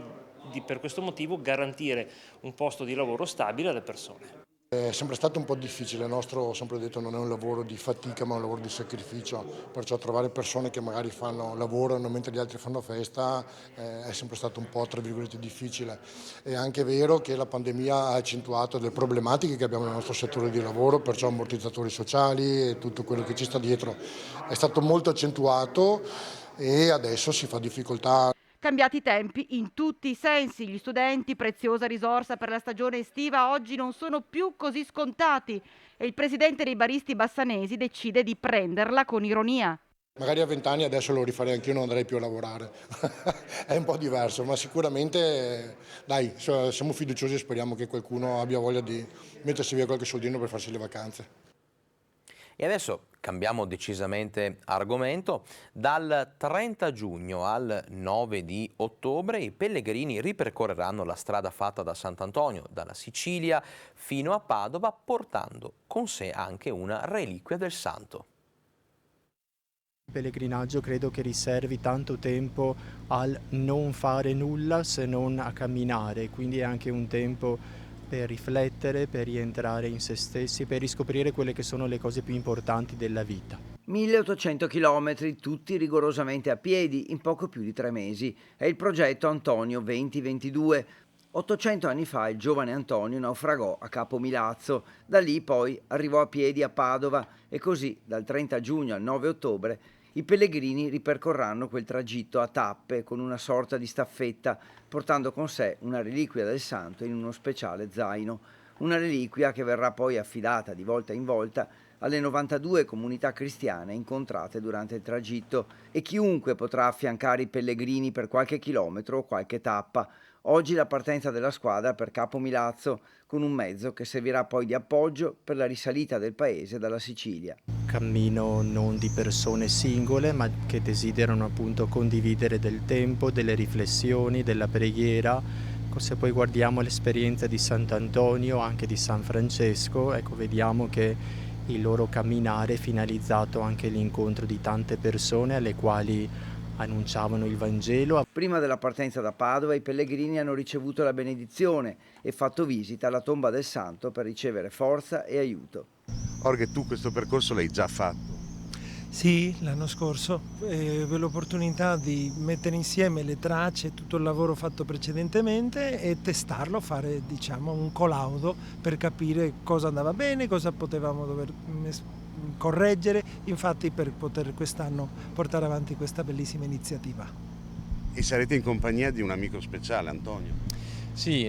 per questo motivo garantire un posto di lavoro stabile alle persone. È sempre stato un po' difficile, il nostro, ho sempre detto, non è un lavoro di fatica ma un lavoro di sacrificio, perciò trovare persone che magari lavorano mentre gli altri fanno festa è sempre stato un po' tra virgolette difficile. È anche vero che la pandemia ha accentuato delle problematiche che abbiamo nel nostro settore di lavoro, perciò ammortizzatori sociali e tutto quello che ci sta dietro è stato molto accentuato e adesso si fa difficoltà. Cambiati i tempi in tutti i sensi, gli studenti, preziosa risorsa per la stagione estiva, oggi non sono più così scontati e il presidente dei baristi bassanesi decide di prenderla con ironia. Magari a 20 anni adesso lo rifarei anch'io, non andrei più a lavorare, è un po' diverso, ma sicuramente dai, siamo fiduciosi e speriamo che qualcuno abbia voglia di mettersi via qualche soldino per farsi le vacanze. E adesso cambiamo decisamente argomento. Dal 30 giugno al 9 di ottobre i pellegrini ripercorreranno la strada fatta da Sant'Antonio, dalla Sicilia fino a Padova, portando con sé anche una reliquia del santo. Il pellegrinaggio credo che riservi tanto tempo al non fare nulla se non a camminare, quindi è anche un tempo per riflettere, per rientrare in se stessi, per riscoprire quelle che sono le cose più importanti della vita. 1800 chilometri, tutti rigorosamente a piedi, in poco più di 3 mesi. È il progetto Antonio 2022. 800 anni fa il giovane Antonio naufragò a Capo Milazzo, da lì poi arrivò a piedi a Padova e così dal 30 giugno al 9 ottobre i pellegrini ripercorranno quel tragitto a tappe con una sorta di staffetta, portando con sé una reliquia del santo in uno speciale zaino. Una reliquia che verrà poi affidata di volta in volta alle 92 comunità cristiane incontrate durante il tragitto e chiunque potrà affiancare i pellegrini per qualche chilometro o qualche tappa. Oggi la partenza della squadra per Capo Milazzo con un mezzo che servirà poi di appoggio per la risalita del paese dalla Sicilia. Cammino non di persone singole, ma che desiderano appunto condividere del tempo, delle riflessioni, della preghiera. Se poi guardiamo l'esperienza di Sant'Antonio, anche di San Francesco, ecco, vediamo che il loro camminare è finalizzato anche all'incontro di tante persone alle quali annunciavano il Vangelo. Prima della partenza da Padova i pellegrini hanno ricevuto la benedizione e fatto visita alla tomba del santo per ricevere forza e aiuto. Jorge, tu questo percorso l'hai già fatto? Sì, l'anno scorso avevo l'opportunità di mettere insieme le tracce, tutto il lavoro fatto precedentemente e testarlo, fare diciamo un collaudo per capire cosa andava bene, cosa potevamo dover correggere, infatti per poter quest'anno portare avanti questa bellissima iniziativa. E sarete in compagnia di un amico speciale, Antonio? Sì,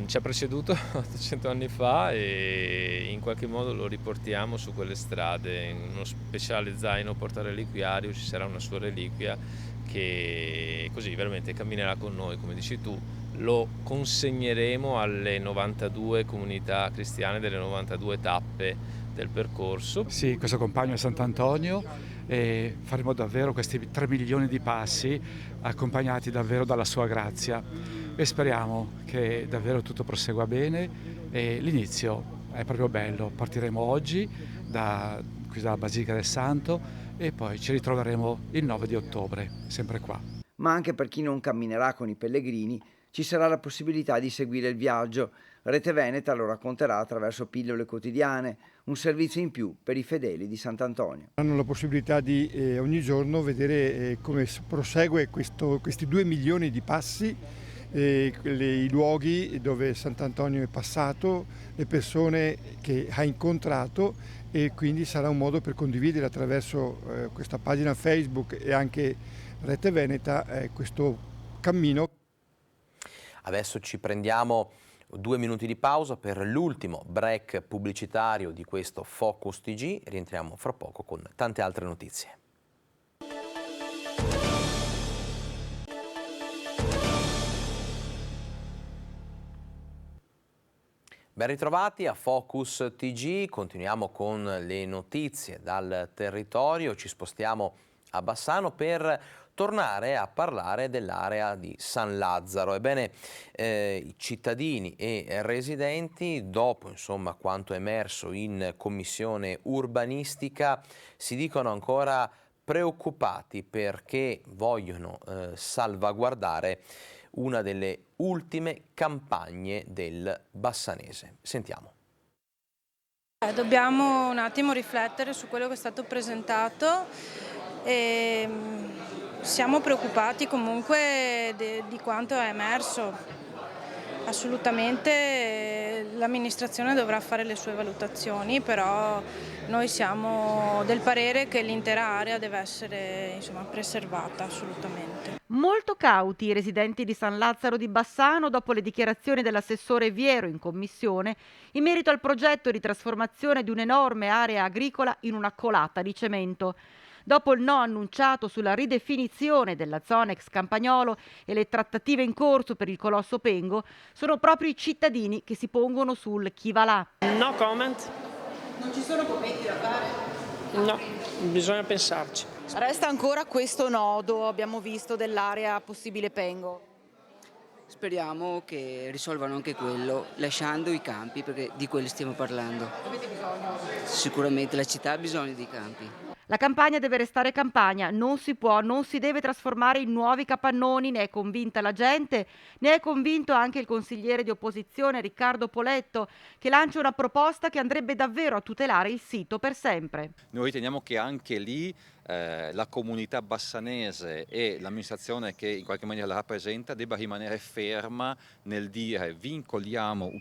ci ha preceduto 800 anni fa e in qualche modo lo riportiamo su quelle strade, in uno speciale zaino portareliquiario ci sarà una sua reliquia che così veramente camminerà con noi, come dici tu, lo consegneremo alle 92 comunità cristiane delle 92 tappe del percorso. Sì, questo compagno è Sant'Antonio e faremo davvero questi 3 milioni di passi accompagnati davvero dalla sua grazia e speriamo che davvero tutto prosegua bene e l'inizio è proprio bello. Partiremo oggi qui dalla Basilica del Santo e poi ci ritroveremo il 9 di ottobre, sempre qua. Ma anche per chi non camminerà con i pellegrini ci sarà la possibilità di seguire il viaggio. Rete Veneta lo racconterà attraverso pillole quotidiane, un servizio in più per i fedeli di Sant'Antonio. Hanno la possibilità di ogni giorno vedere come prosegue questi 2 milioni di passi, i luoghi dove Sant'Antonio è passato, le persone che ha incontrato e quindi sarà un modo per condividere attraverso questa pagina Facebook e anche Rete Veneta questo cammino. Adesso ci prendiamo 2 minuti di pausa per l'ultimo break pubblicitario di questo Focus TG. Rientriamo fra poco con tante altre notizie. Ben ritrovati a Focus TG, continuiamo con le notizie dal territorio, ci spostiamo a Bassano per tornare a parlare dell'area di San Lazzaro. Ebbene, i cittadini e residenti, dopo insomma quanto emerso in commissione urbanistica, si dicono ancora preoccupati perché vogliono salvaguardare una delle ultime campagne del Bassanese. Sentiamo. Dobbiamo un attimo riflettere su quello che è stato presentato e siamo preoccupati comunque di quanto è emerso. Assolutamente l'amministrazione dovrà fare le sue valutazioni, però noi siamo del parere che l'intera area deve essere preservata assolutamente. Molto cauti i residenti di San Lazzaro di Bassano dopo le dichiarazioni dell'assessore Viero in commissione in merito al progetto di trasformazione di un'enorme area agricola in una colata di cemento. Dopo il no annunciato sulla ridefinizione della zona ex Campagnolo e le trattative in corso per il colosso Pengo, sono proprio i cittadini che si pongono sul chi va là. No comment. Non ci sono commenti da fare? No, bisogna pensarci. Resta ancora questo nodo, abbiamo visto, dell'area possibile Pengo. Speriamo che risolvano anche quello, lasciando i campi, perché di quelli stiamo parlando. Avete bisogno? Sicuramente la città ha bisogno di campi. La campagna deve restare campagna, non si deve trasformare in nuovi capannoni, ne è convinta la gente, ne è convinto anche il consigliere di opposizione Riccardo Poletto, che lancia una proposta che andrebbe davvero a tutelare il sito per sempre. Noi riteniamo che anche lì la comunità bassanese e l'amministrazione che in qualche maniera la rappresenta debba rimanere ferma nel dire vincoliamo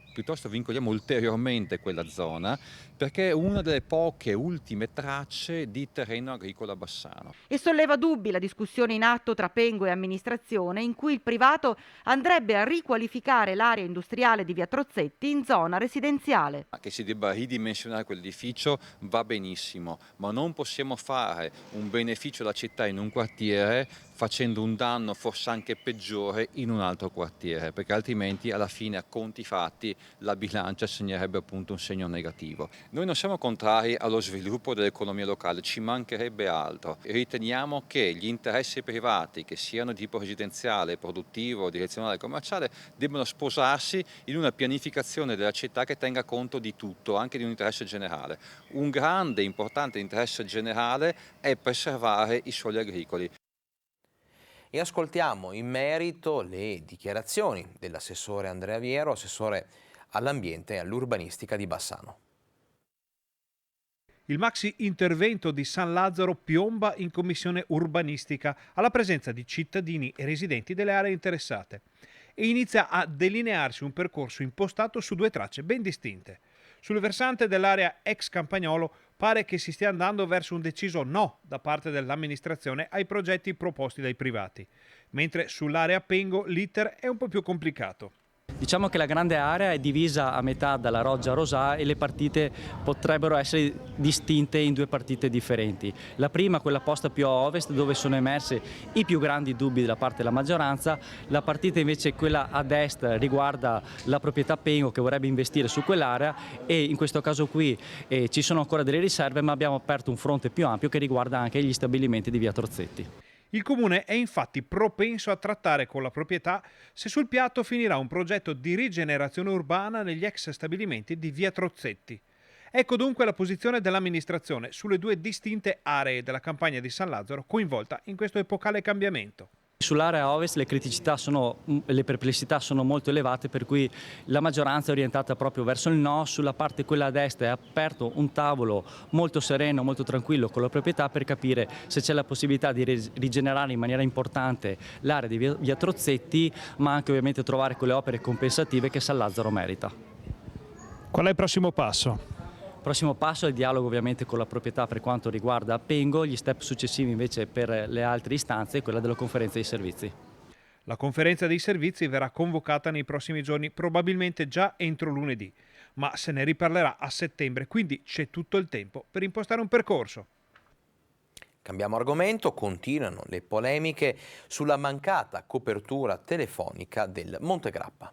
ulteriormente quella zona, perché è una delle poche ultime tracce di terreno agricolo a Bassano. E solleva dubbi la discussione in atto tra Pengo e amministrazione, in cui il privato andrebbe a riqualificare l'area industriale di Via Trozzetti in zona residenziale. Che si debba ridimensionare quell'edificio va benissimo, ma non possiamo fare un beneficio alla città in un quartiere facendo un danno forse anche peggiore in un altro quartiere, perché altrimenti alla fine a conti fatti la bilancia segnerebbe appunto un segno negativo. Noi non siamo contrari allo sviluppo dell'economia locale, ci mancherebbe altro. Riteniamo che gli interessi privati, che siano di tipo residenziale, produttivo, direzionale, commerciale, debbano sposarsi in una pianificazione della città che tenga conto di tutto, anche di un interesse generale. Un grande, importante interesse generale è preservare i suoli agricoli. E ascoltiamo in merito le dichiarazioni dell'assessore Andrea Viero, assessore all'ambiente e all'urbanistica di Bassano. Il maxi intervento di San Lazzaro piomba in commissione urbanistica alla presenza di cittadini e residenti delle aree interessate e inizia a delinearsi un percorso impostato su due tracce ben distinte. Sul versante dell'area ex Campagnolo pare che si stia andando verso un deciso no da parte dell'amministrazione ai progetti proposti dai privati, mentre sull'area Pengo l'iter è un po' più complicato. Diciamo che la grande area è divisa a metà dalla Roggia Rosà e le partite potrebbero essere distinte in due partite differenti. La prima, quella posta più a ovest, dove sono emersi i più grandi dubbi della parte della maggioranza. La partita invece, quella ad est, riguarda la proprietà Pengo che vorrebbe investire su quell'area e in questo caso qui ci sono ancora delle riserve, ma abbiamo aperto un fronte più ampio che riguarda anche gli stabilimenti di Via Trozzetti. Il Comune è infatti propenso a trattare con la proprietà se sul piatto finirà un progetto di rigenerazione urbana negli ex stabilimenti di Via Trozzetti. Ecco dunque la posizione dell'amministrazione sulle due distinte aree della campagna di San Lazzaro coinvolta in questo epocale cambiamento. Sull'area ovest le perplessità sono molto elevate, per cui la maggioranza è orientata proprio verso il no. Sulla parte quella a destra è aperto un tavolo molto sereno, molto tranquillo con la proprietà per capire se c'è la possibilità di rigenerare in maniera importante l'area di Via Trozzetti, ma anche ovviamente trovare quelle opere compensative che San Lazzaro merita. Qual è il prossimo passo? Il prossimo passo è il dialogo ovviamente con la proprietà per quanto riguarda Pengo, gli step successivi invece per le altre istanze è quella della conferenza dei servizi. La conferenza dei servizi verrà convocata nei prossimi giorni, probabilmente già entro lunedì, ma se ne riparlerà a settembre, quindi c'è tutto il tempo per impostare un percorso. Cambiamo argomento, continuano le polemiche sulla mancata copertura telefonica del Monte Grappa.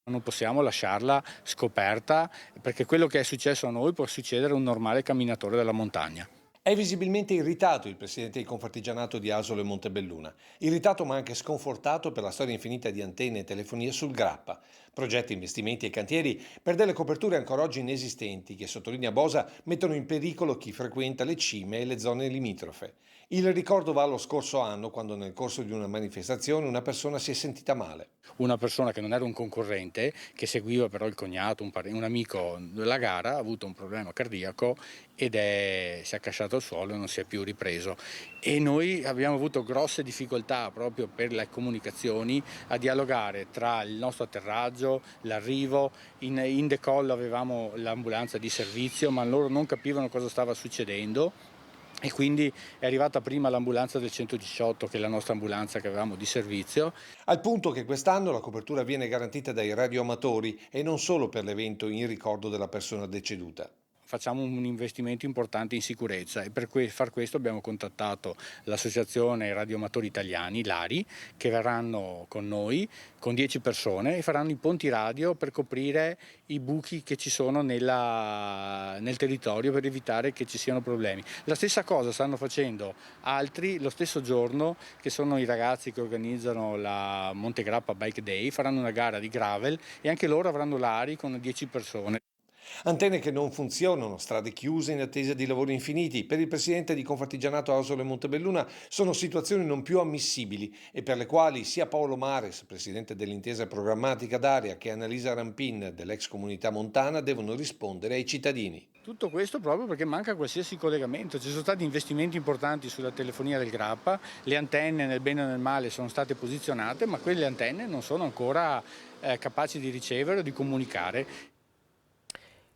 Non possiamo lasciarla scoperta, perché quello che è successo a noi può succedere a un normale camminatore della montagna. È visibilmente irritato il presidente del Confartigianato di Asolo e Montebelluna. Irritato ma anche sconfortato per la storia infinita di antenne e telefonie sul Grappa. Progetti, investimenti e cantieri per delle coperture ancora oggi inesistenti che, sottolinea Bosa, mettono in pericolo chi frequenta le cime e le zone limitrofe. Il ricordo va allo scorso anno, quando nel corso di una manifestazione una persona si è sentita male. Una persona che non era un concorrente, che seguiva però il cognato, un amico della gara, ha avuto un problema cardiaco ed si è accasciato al suolo e non si è più ripreso. E noi abbiamo avuto grosse difficoltà proprio per le comunicazioni a dialogare tra il nostro atterraggio, l'arrivo, in decollo avevamo l'ambulanza di servizio, ma loro non capivano cosa stava succedendo. E quindi è arrivata prima l'ambulanza del 118 che la nostra ambulanza che avevamo di servizio. Al punto che quest'anno la copertura viene garantita dai radioamatori e non solo per l'evento in ricordo della persona deceduta. Facciamo un investimento importante in sicurezza e per far questo abbiamo contattato l'associazione Radioamatori Italiani, l'ARI, che verranno con noi, con 10 persone, e faranno i ponti radio per coprire i buchi che ci sono nel territorio per evitare che ci siano problemi. La stessa cosa stanno facendo altri lo stesso giorno, che sono i ragazzi che organizzano la Montegrappa Bike Day, faranno una gara di gravel e anche loro avranno l'ARI con 10 persone. Antenne che non funzionano, strade chiuse in attesa di lavori infiniti. Per il presidente di Confartigianato Asole Montebelluna sono situazioni non più ammissibili e per le quali sia Paolo Mares, presidente dell'intesa programmatica d'area, che Annalisa Rampin dell'ex Comunità Montana devono rispondere ai cittadini. Tutto questo proprio perché manca qualsiasi collegamento. Ci sono stati investimenti importanti sulla telefonia del Grappa, le antenne nel bene o nel male sono state posizionate, ma quelle antenne non sono ancora capaci di ricevere o di comunicare.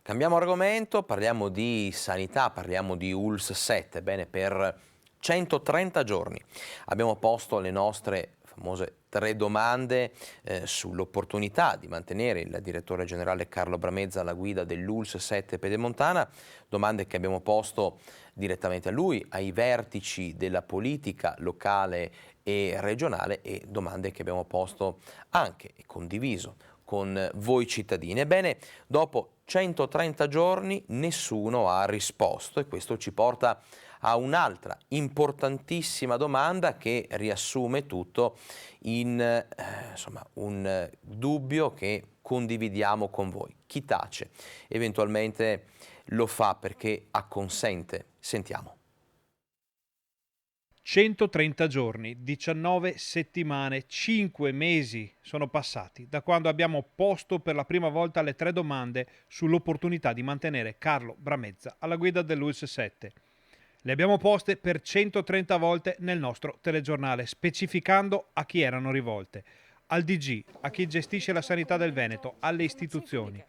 Cambiamo argomento, parliamo di sanità, parliamo di ULSS 7. Bene, per 130 giorni abbiamo posto le nostre famose 3 domande sull'opportunità di mantenere il direttore generale Carlo Bramezza alla guida dell'ULSS 7 Pedemontana, domande che abbiamo posto direttamente a lui, ai vertici della politica locale e regionale e domande che abbiamo posto anche e condiviso con voi cittadini. Ebbene, dopo 130 giorni nessuno ha risposto e questo ci porta a un'altra importantissima domanda che riassume tutto in un dubbio che condividiamo con voi. Chi tace eventualmente lo fa perché acconsente. Sentiamo. 130 giorni, 19 settimane, 5 mesi sono passati da quando abbiamo posto per la prima volta le 3 domande sull'opportunità di mantenere Carlo Bramezza alla guida dell'ULSS 7. Le abbiamo poste per 130 volte nel nostro telegiornale, specificando a chi erano rivolte: al DG, a chi gestisce la sanità del Veneto, alle istituzioni.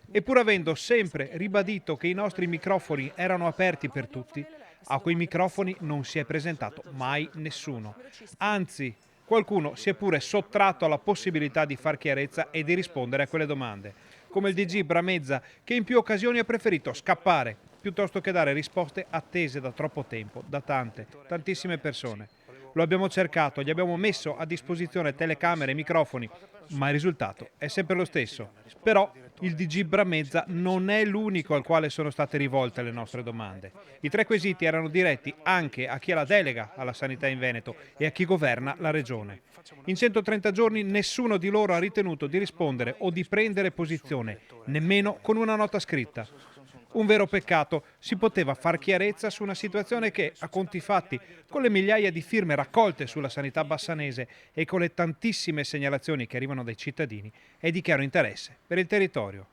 E pur avendo sempre ribadito che i nostri microfoni erano aperti per tutti, a quei microfoni non si è presentato mai nessuno. Anzi, qualcuno si è pure sottratto alla possibilità di far chiarezza e di rispondere a quelle domande, come il DG Bramezza, che in più occasioni ha preferito scappare piuttosto che dare risposte attese da troppo tempo, da tantissime persone. Lo abbiamo cercato, gli abbiamo messo a disposizione telecamere e microfoni, ma il risultato è sempre lo stesso. Però il DG Bramezza non è l'unico al quale sono state rivolte le nostre domande. I 3 quesiti erano diretti anche a chi ha la delega alla sanità in Veneto e a chi governa la regione. In 130 giorni nessuno di loro ha ritenuto di rispondere o di prendere posizione, nemmeno con una nota scritta. Un vero peccato, si poteva far chiarezza su una situazione che, a conti fatti, con le migliaia di firme raccolte sulla sanità bassanese e con le tantissime segnalazioni che arrivano dai cittadini, è di chiaro interesse per il territorio.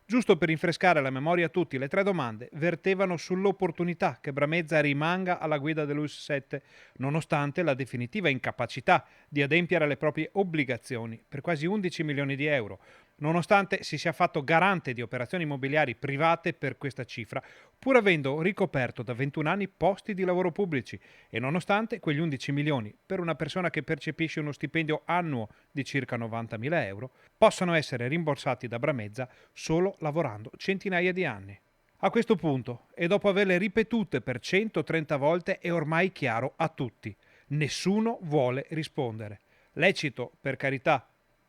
Giusto per rinfrescare la memoria a tutti, le 3 domande vertevano sull'opportunità che Bramezza rimanga alla guida dell'ULSS 7, nonostante la definitiva incapacità di adempiere alle proprie obbligazioni per quasi 11 milioni di euro, nonostante si sia fatto garante di operazioni immobiliari private per questa cifra, pur avendo ricoperto da 21 anni posti di lavoro pubblici e nonostante quegli 11 milioni per una persona che percepisce uno stipendio annuo di circa 90.000 euro possano essere rimborsati da Bramezza solo lavorando centinaia di anni. A questo punto, e dopo averle ripetute per 130 volte, è ormai chiaro a tutti: nessuno vuole rispondere. Lecito, per carità,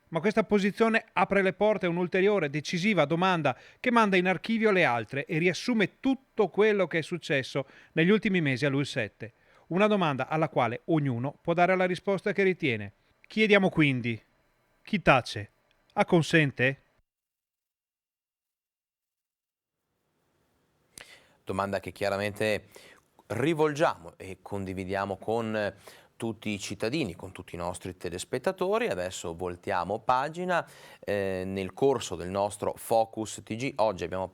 ma questa posizione apre le porte a un'ulteriore decisiva domanda che manda in archivio le altre e riassume tutto quello che è successo negli ultimi mesi all'ULSS 7. Una domanda alla quale ognuno può dare la risposta che ritiene. Chiediamo quindi: chi tace? Acconsente? Domanda che chiaramente rivolgiamo e condividiamo con tutti i cittadini, con tutti i nostri telespettatori. Adesso voltiamo pagina. Nel corso del nostro Focus TG oggi abbiamo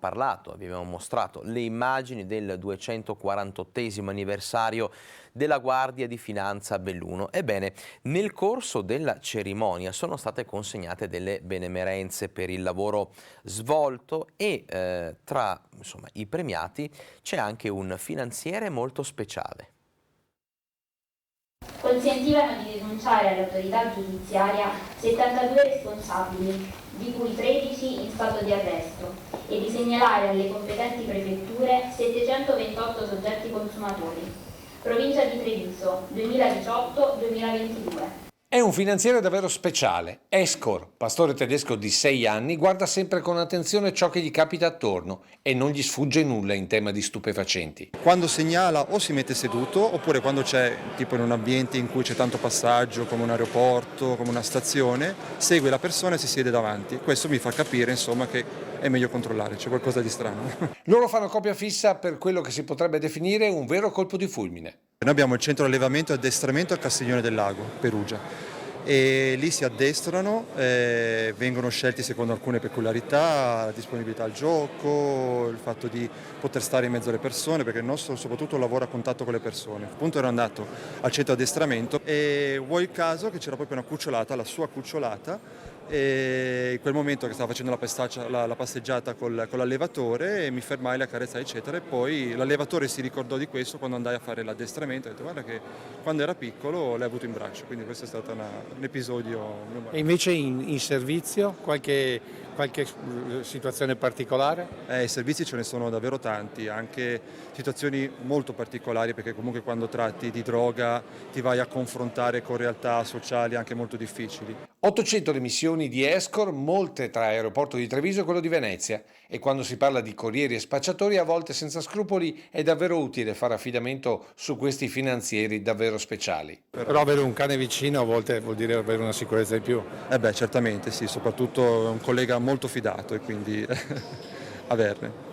mostrato le immagini del 248esimo anniversario della Guardia di Finanza Belluno. Ebbene, nel corso della cerimonia sono state consegnate delle benemerenze per il lavoro svolto e tra i premiati c'è anche un finanziere molto speciale. Consentivano di denunciare all'autorità giudiziaria 72 responsabili, di cui 13 in stato di arresto, e di segnalare alle competenti prefetture 728 soggetti consumatori. Provincia di Treviso, 2018-2022. È un finanziere davvero speciale. Escor, pastore tedesco di 6 anni, guarda sempre con attenzione ciò che gli capita attorno e non gli sfugge nulla in tema di stupefacenti. Quando segnala o si mette seduto oppure quando c'è tipo in un ambiente in cui c'è tanto passaggio come un aeroporto, come una stazione, segue la persona e si siede davanti. Questo mi fa capire insomma che è meglio controllare, c'è qualcosa di strano. Loro fanno coppia fissa per quello che si potrebbe definire un vero colpo di fulmine. Noi abbiamo il centro allevamento e addestramento a Castiglione del Lago, Perugia, e lì si addestrano, vengono scelti secondo alcune peculiarità, la disponibilità al gioco, il fatto di poter stare in mezzo alle persone, perché il nostro soprattutto lavora a contatto con le persone. Appunto ero andato al centro addestramento e vuoi il caso che c'era proprio una cucciolata, la sua cucciolata, e in quel momento che stava facendo la passeggiata con l'allevatore mi fermai, la carezzai eccetera, e poi l'allevatore si ricordò di questo quando andai a fare l'addestramento, ha detto guarda che quando era piccolo l'hai avuto in braccio, quindi questo è stato un episodio memorabile. E invece in servizio qualche situazione particolare? I servizi ce ne sono davvero tanti, anche situazioni molto particolari, perché comunque quando tratti di droga ti vai a confrontare con realtà sociali anche molto difficili. 800 le missioni di Escor, molte tra aeroporto di Treviso e quello di Venezia, e quando si parla di corrieri e spacciatori a volte senza scrupoli è davvero utile fare affidamento su questi finanzieri davvero speciali. Però avere un cane vicino a volte vuol dire avere una sicurezza in più. Certamente sì, soprattutto un collega molto fidato e quindi averne.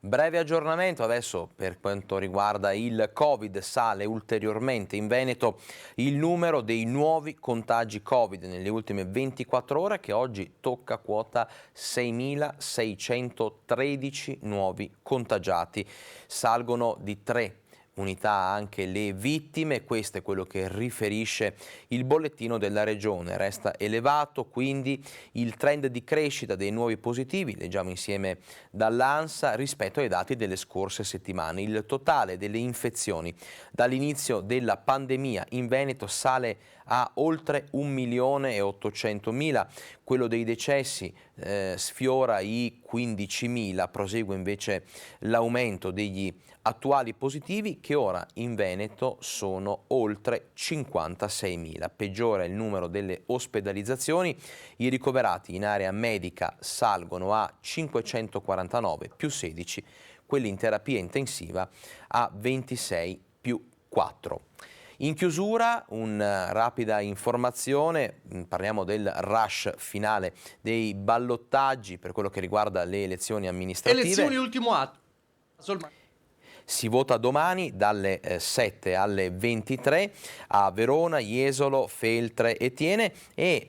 Breve aggiornamento adesso per quanto riguarda il Covid. Sale ulteriormente in Veneto il numero dei nuovi contagi Covid nelle ultime 24 ore, che oggi tocca quota 6.613 nuovi contagiati. Salgono di 3 unità anche le vittime, questo è quello che riferisce il bollettino della regione. Resta elevato quindi il trend di crescita dei nuovi positivi, leggiamo insieme dall'ANSA, rispetto ai dati delle scorse settimane. Il totale delle infezioni dall'inizio della pandemia in Veneto sale a oltre 1.800.000, quello dei decessi sfiora i 15.000, prosegue invece l'aumento degli attuali positivi che ora in Veneto sono oltre 56.000. Peggiora il numero delle ospedalizzazioni, i ricoverati in area medica salgono a 549 più 16, quelli in terapia intensiva a 26 più 4. In chiusura, una rapida informazione, parliamo del rush finale dei ballottaggi per quello che riguarda le elezioni amministrative. Elezioni ultimo atto. Si vota domani dalle 7 alle 23 a Verona, Jesolo, Feltre e Thiene e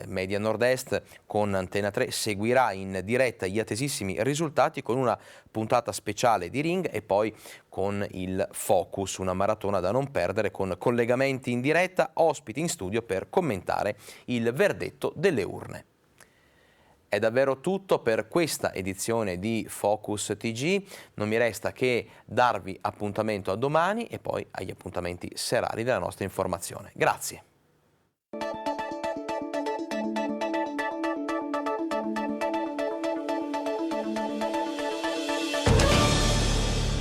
Media Nord-Est con Antena 3 seguirà in diretta gli attesissimi risultati con una puntata speciale di Ring e poi con il Focus, una maratona da non perdere con collegamenti in diretta, ospiti in studio per commentare il verdetto delle urne. È davvero tutto per questa edizione di Focus TG, non mi resta che darvi appuntamento a domani e poi agli appuntamenti serali della nostra informazione. Grazie.